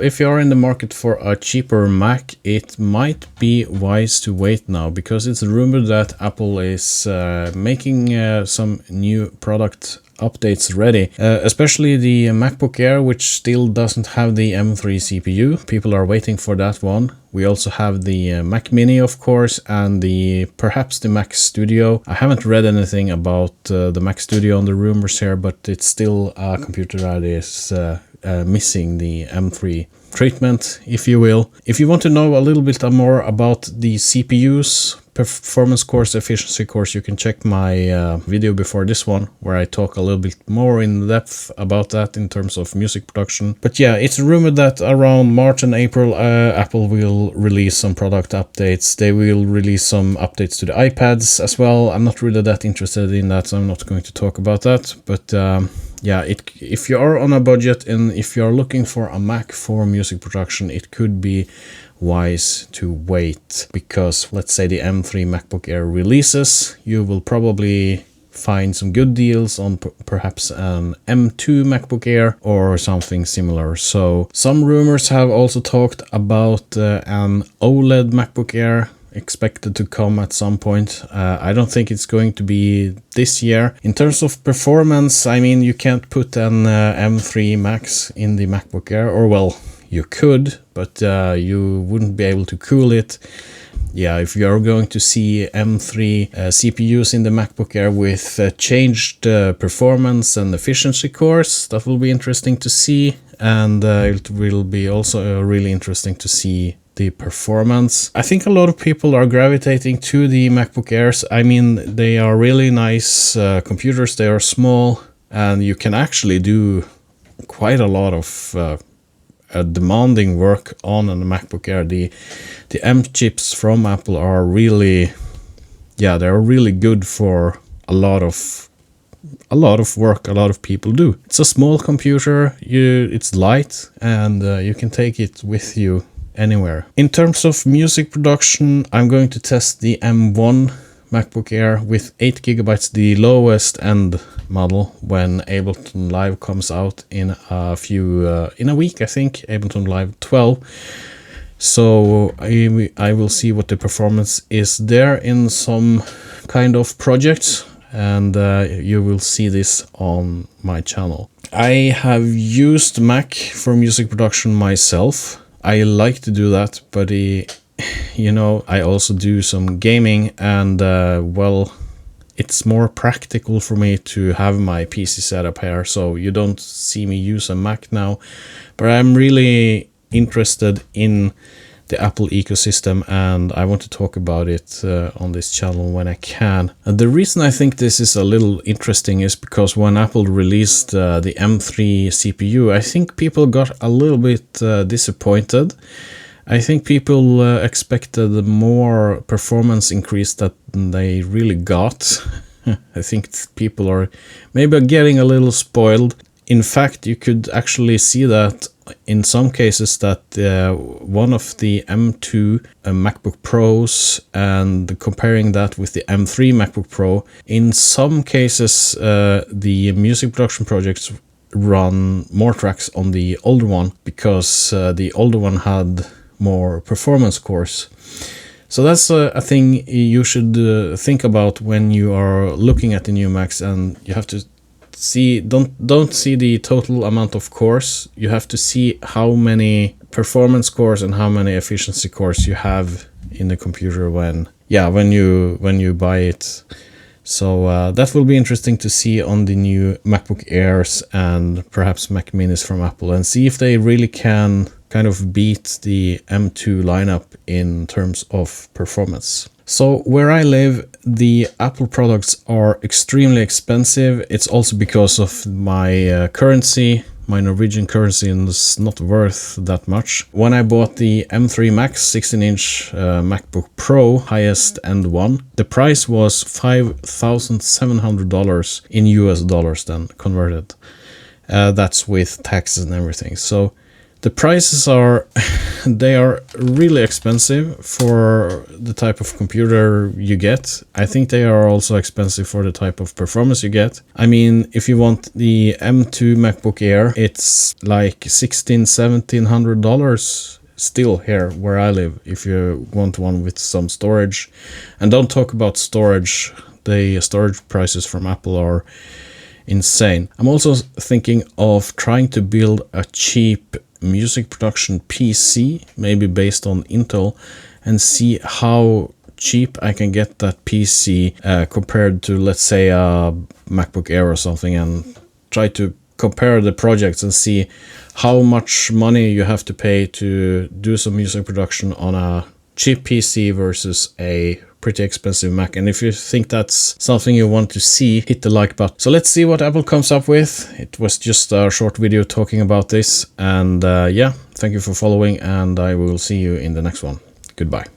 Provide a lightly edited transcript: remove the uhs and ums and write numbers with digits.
If you are in the market for a cheaper Mac, it might be wise to wait now, because it's rumored that Apple is making some new product updates ready, especially the MacBook Air, which still doesn't have the M3 CPU. People are waiting for that one. We also have the Mac Mini, of course, and perhaps the Mac Studio. I haven't read anything about the Mac Studio on the rumors here, but it's still a computer that is missing the M3 treatment, if you will. If you want to know a little bit more about the CPUs, performance course, efficiency course, you can check my video before this one, where I talk a little bit more in depth about that in terms of music production. But yeah, it's rumored that around March and April, Apple will release some product updates. They will release some updates to the iPads as well. I'm not really that interested in that, so I'm not going to talk about that. But yeah, if you are on a budget and if you are looking for a Mac for music production, it could be wise to wait, because let's say the M3 MacBook Air releases, you will probably find some good deals on perhaps an M2 MacBook Air or something similar. So some rumors have also talked about an OLED MacBook Air expected to come at some point. I don't think it's going to be this year. In terms of performance, I mean, you can't put an M3 Max in the MacBook Air, or well, you could, but you wouldn't be able to cool it. Yeah, if you're going to see M3 CPUs in the MacBook Air with changed performance and efficiency cores, that will be interesting to see. And it will be also really interesting to see the performance. I think a lot of people are gravitating to the MacBook Airs. I mean, they are really nice computers. They are small, and you can actually do quite a lot of demanding work on a MacBook Air. The M chips from Apple are really, yeah, they're really good for a lot of work a lot of people do. It's a small computer, it's light, and you can take it with you anywhere. In terms of music production, I'm going to test the M1 MacBook Air with 8 GB, the lowest end model, when Ableton Live comes out in a week, I think, Ableton Live 12. So I will see what the performance is there in some kind of projects, and you will see this on my channel. I have used Mac for music production myself. I like to do that, but you know, I also do some gaming, and well, it's more practical for me to have my PC setup here, so you don't see me use a Mac now. But I'm really interested in the Apple ecosystem, and I want to talk about it on this channel when I can. And the reason I think this is a little interesting is because when Apple released the M3 CPU, I think people got a little bit disappointed. I think people expected more performance increase than they really got. I think people are maybe getting a little spoiled. In fact, you could actually see that in some cases, that one of the M2 MacBook Pros, and comparing that with the M3 MacBook Pro, in some cases the music production projects run more tracks on the older one, because the older one had more performance cores. So that's a thing you should think about when you are looking at the new Macs, and you have to see, don't see the total amount of cores. You have to see how many performance cores and how many efficiency cores you have in the computer when you buy it. So that will be interesting to see on the new MacBook Airs and perhaps Mac Minis from Apple, and see if they really can kind of beat the M2 lineup in terms of performance. So where I live, the Apple products are extremely expensive. It's also because of my currency. My Norwegian currency is not worth that much. When I bought the M3 Max 16-inch MacBook Pro, highest end one, the price was $5,700 in US dollars then converted. That's with taxes and everything. So the prices are they are really expensive for the type of computer you get. I think they are also expensive for the type of performance you get. I mean, if you want the M2 MacBook Air, it's like $1,700 still here where I live, if you want one with some storage. And don't talk about storage. The storage prices from Apple are insane. I'm also thinking of trying to build a cheap music production PC, maybe based on Intel, and see how cheap I can get that PC compared to, let's say, a MacBook Air or something, and try to compare the projects and see how much money you have to pay to do some music production on a cheap PC versus a pretty expensive Mac. And if you think that's something you want to see, hit the like button. So let's see what Apple comes up with. It was just a short video talking about this, and yeah, thank you for following, and I will see you in the next one. Goodbye.